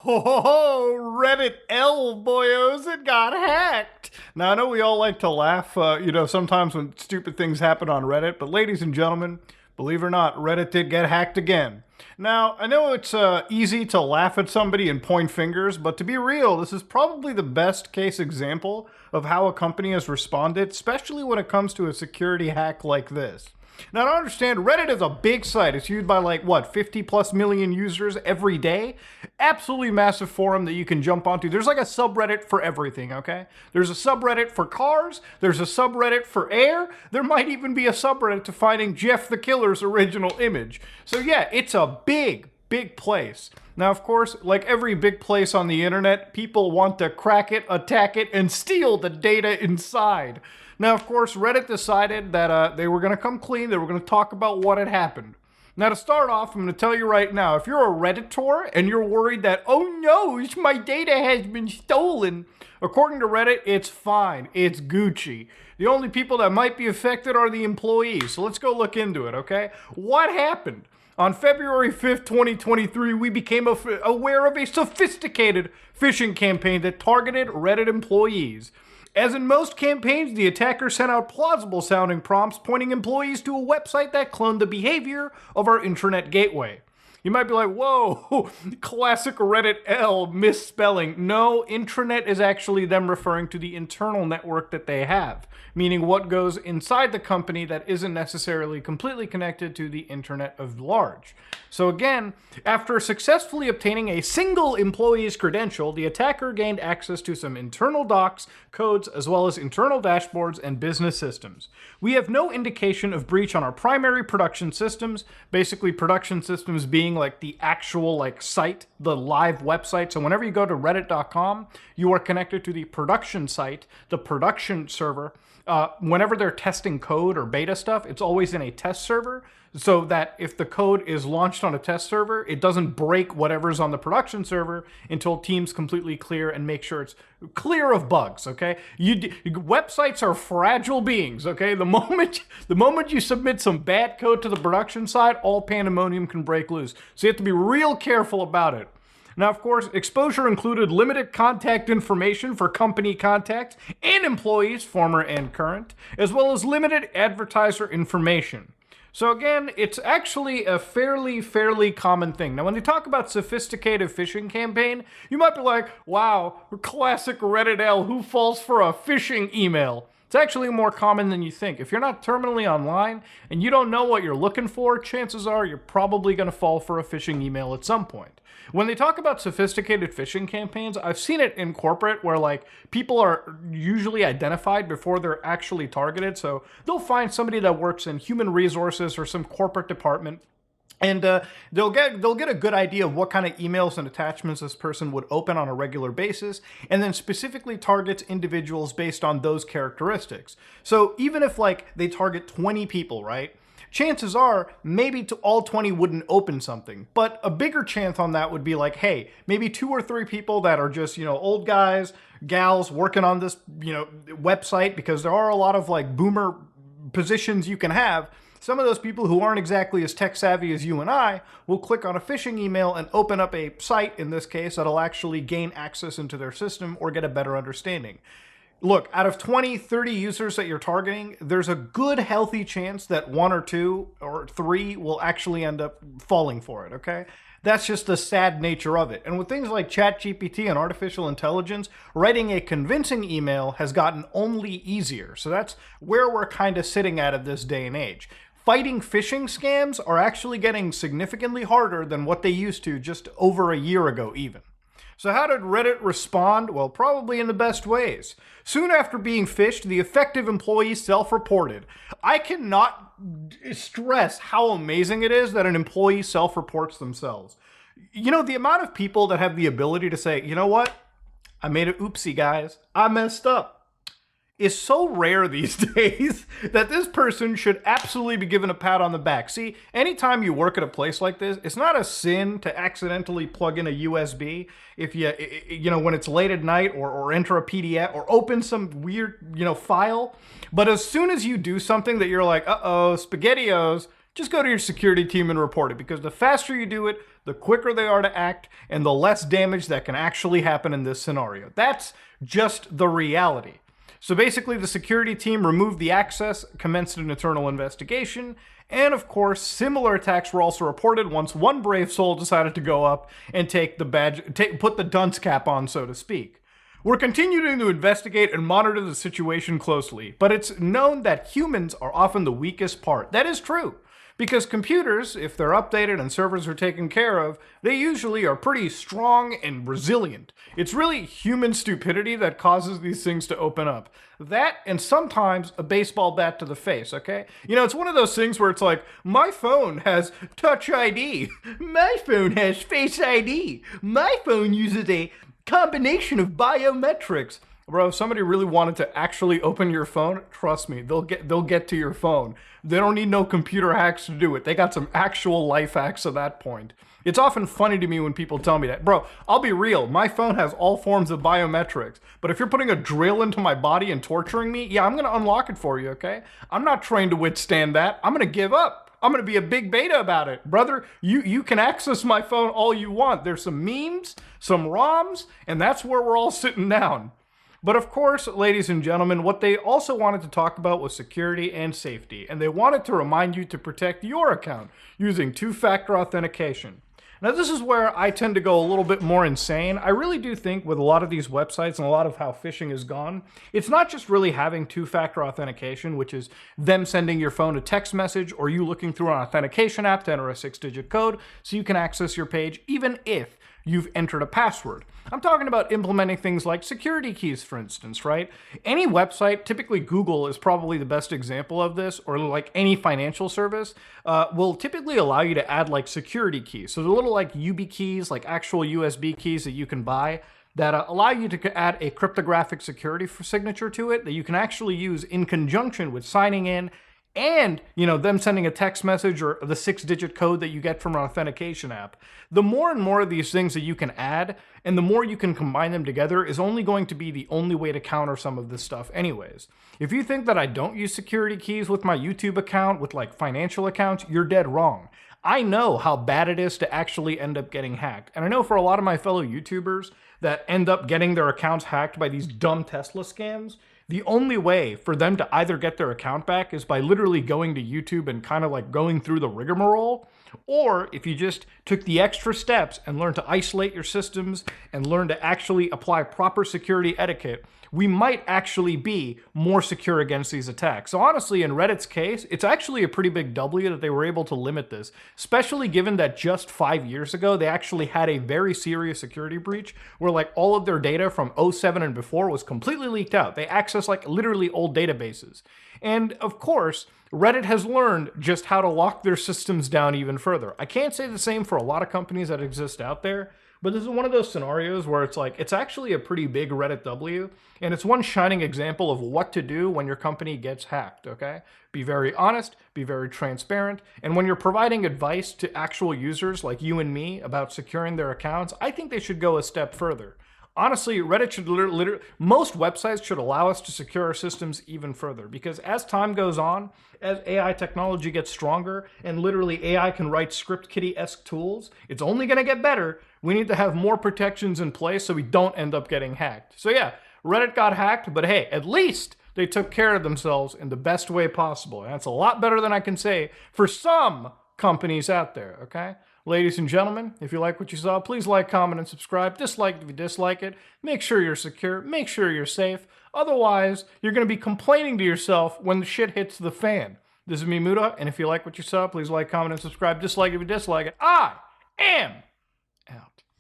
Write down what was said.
Ho ho ho! Reddit L boyos, it got hacked. Now I know we all like to laugh, sometimes when stupid things happen on Reddit, but ladies and gentlemen, believe it or not, Reddit did get hacked again. Now I know it's easy to laugh at somebody and point fingers, but to be real, this is probably the best case example of how a company has responded, especially when it comes to a security hack like this. Now, to understand, Reddit is a big site. It's used by like, what, 50 plus million users every day? Absolutely massive forum that you can jump onto. There's like a subreddit for everything, okay? There's a subreddit for cars. There's a subreddit for air. There might even be a subreddit to finding Jeff the Killer's original image. So yeah, it's a big place. Now, of course, like every big place on the internet, people want to crack it, attack it, and steal the data inside. Now, of course, Reddit decided that they were going to come clean. They were going to talk about what had happened. Now, to start off, I'm going to tell you right now, if you're a Redditor and you're worried that, oh no, my data has been stolen, according to Reddit, it's fine. It's Gucci. The only people that might be affected are the employees. So let's go look into it, okay? What happened? On February 5th, 2023, we became aware of a sophisticated phishing campaign that targeted Reddit employees. As in most campaigns, the attacker sent out plausible sounding prompts pointing employees to a website that cloned the behavior of our intranet gateway. You might be like, whoa, classic Reddit L misspelling. No, intranet is actually them referring to the internal network that they have, meaning what goes inside the company that isn't necessarily completely connected to the internet of large. So again, after successfully obtaining a single employee's credential, the attacker gained access to some internal docs, codes, as well as internal dashboards and business systems. We have no indication of breach on our primary production systems, basically production systems being like the actual like site, the live website. So whenever you go to reddit.com, you are connected to the production site, the production server. Whenever they're testing code or beta stuff, it's always in a test server, so that if the code is launched on a test server, it doesn't break whatever's on the production server until teams completely clear and make sure it's clear of bugs, okay? Websites are fragile beings, okay? The moment you submit some bad code to the production side, all pandemonium can break loose. So you have to be real careful about it. Now, of course, exposure included limited contact information for company contacts and employees, former and current, as well as limited advertiser information. So again, it's actually a fairly common thing. Now, when they talk about sophisticated phishing campaign, you might be like, wow, classic Reddit L, who falls for a phishing email? It's actually more common than you think. If you're not terminally online and you don't know what you're looking for, chances are you're probably going to fall for a phishing email at some point. When they talk about sophisticated phishing campaigns, I've seen it in corporate where like people are usually identified before they're actually targeted. So they'll find somebody that works in human resources or some corporate department, and they'll get a good idea of what kind of emails and attachments this person would open on a regular basis, and then specifically targets individuals based on those characteristics. So even if like they target 20 people, right? Chances are maybe all 20 wouldn't open something, but a bigger chance on that would be like, hey, maybe 2 or 3 people that are just, old guys, gals working on this, website, because there are a lot of like boomer positions you can have. Some of those people who aren't exactly as tech savvy as you and I will click on a phishing email and open up a site, in this case, that'll actually gain access into their system or get a better understanding. Look, out of 20, 30 users that you're targeting, there's a good, healthy chance that 1 or 2 or 3 will actually end up falling for it, okay? That's just the sad nature of it. And with things like ChatGPT and artificial intelligence, writing a convincing email has gotten only easier. So that's where we're kind of sitting at this day and age. Fighting phishing scams are actually getting significantly harder than what they used to just over a year ago even. So how did Reddit respond? Well, probably in the best ways. Soon after being phished, the affected employee self-reported. I cannot stress how amazing it is that an employee self-reports themselves. The amount of people that have the ability to say, you know what? I made an oopsie, guys. I messed up. Is so rare these days that this person should absolutely be given a pat on the back. See, anytime you work at a place like this, it's not a sin to accidentally plug in a USB if when it's late at night or enter a PDF or open some weird, file. But as soon as you do something that you're like, uh-oh, SpaghettiOs, just go to your security team and report it, because the faster you do it, the quicker they are to act, and the less damage that can actually happen in this scenario. That's just the reality. So basically, the security team removed the access, commenced an internal investigation, and of course, similar attacks were also reported once one brave soul decided to go up and put the dunce cap on, so to speak. We're continuing to investigate and monitor the situation closely, but it's known that humans are often the weakest part. That is true, because computers, if they're updated and servers are taken care of, they usually are pretty strong and resilient. It's really human stupidity that causes these things to open up. That, and sometimes a baseball bat to the face, okay? You know, it's one of those things where it's like, my phone has Touch ID, my phone has Face ID, my phone uses a combination of biometrics. Bro, if somebody really wanted to actually open your phone, trust me, they'll get to your phone. They don't need no computer hacks to do it. They got some actual life hacks at that point. It's often funny to me when people tell me that. Bro, I'll be real. My phone has all forms of biometrics. But if you're putting a drill into my body and torturing me, yeah, I'm going to unlock it for you, okay? I'm not trained to withstand that. I'm going to give up. I'm going to be a big beta about it. Brother, you can access my phone all you want. There's some memes, some ROMs, and that's where we're all sitting down. But of course, ladies and gentlemen, what they also wanted to talk about was security and safety, and they wanted to remind you to protect your account using two-factor authentication. Now, this is where I tend to go a little bit more insane. I really do think with a lot of these websites and a lot of how phishing has gone, it's not just really having two-factor authentication, which is them sending your phone a text message or you looking through an authentication app to enter a 6-digit code so you can access your page even if you've entered a password. I'm talking about implementing things like security keys, for instance, right? Any website, typically Google is probably the best example of this, or like any financial service, will typically allow you to add like security keys. So the little like YubiKeys, like actual USB keys that you can buy that allow you to add a cryptographic security signature to it that you can actually use in conjunction with signing in and, you know, them sending a text message or the 6-digit code that you get from an authentication app. The more and more of these things that you can add and the more you can combine them together is only going to be the only way to counter some of this stuff anyways. If you think that I don't use security keys with my YouTube account, with like financial accounts, you're dead wrong. I know how bad it is to actually end up getting hacked. And I know for a lot of my fellow YouTubers that end up getting their accounts hacked by these dumb Tesla scams, the only way for them to either get their account back is by literally going to YouTube and kind of like going through the rigmarole, or if you just took the extra steps and learned to isolate your systems and learn to actually apply proper security etiquette, we might actually be more secure against these attacks. So honestly, in Reddit's case, it's actually a pretty big W that they were able to limit this, especially given that just 5 years ago, they actually had a very serious security breach where like all of their data from 07 and before was completely leaked out. They accessed like literally old databases. And of course, Reddit has learned just how to lock their systems down even further. I can't say the same for a lot of companies that exist out there, but this is one of those scenarios where it's like, it's actually a pretty big Reddit W, and it's one shining example of what to do when your company gets hacked, okay? Be very honest, be very transparent, and when you're providing advice to actual users like you and me about securing their accounts, I think they should go a step further. Honestly, Reddit should literally, most websites should allow us to secure our systems even further, because as time goes on, as AI technology gets stronger, and literally AI can write script kiddie-esque tools, it's only going to get better. We need to have more protections in place so we don't end up getting hacked. So yeah, Reddit got hacked, but hey, at least they took care of themselves in the best way possible. And that's a lot better than I can say for some companies out there, okay? Ladies and gentlemen, if you like what you saw, please like, comment, and subscribe. Dislike if you dislike it. Make sure you're secure. Make sure you're safe. Otherwise, you're going to be complaining to yourself when the shit hits the fan. This is me, Muda, and if you like what you saw, please like, comment, and subscribe. Dislike if you dislike it. I am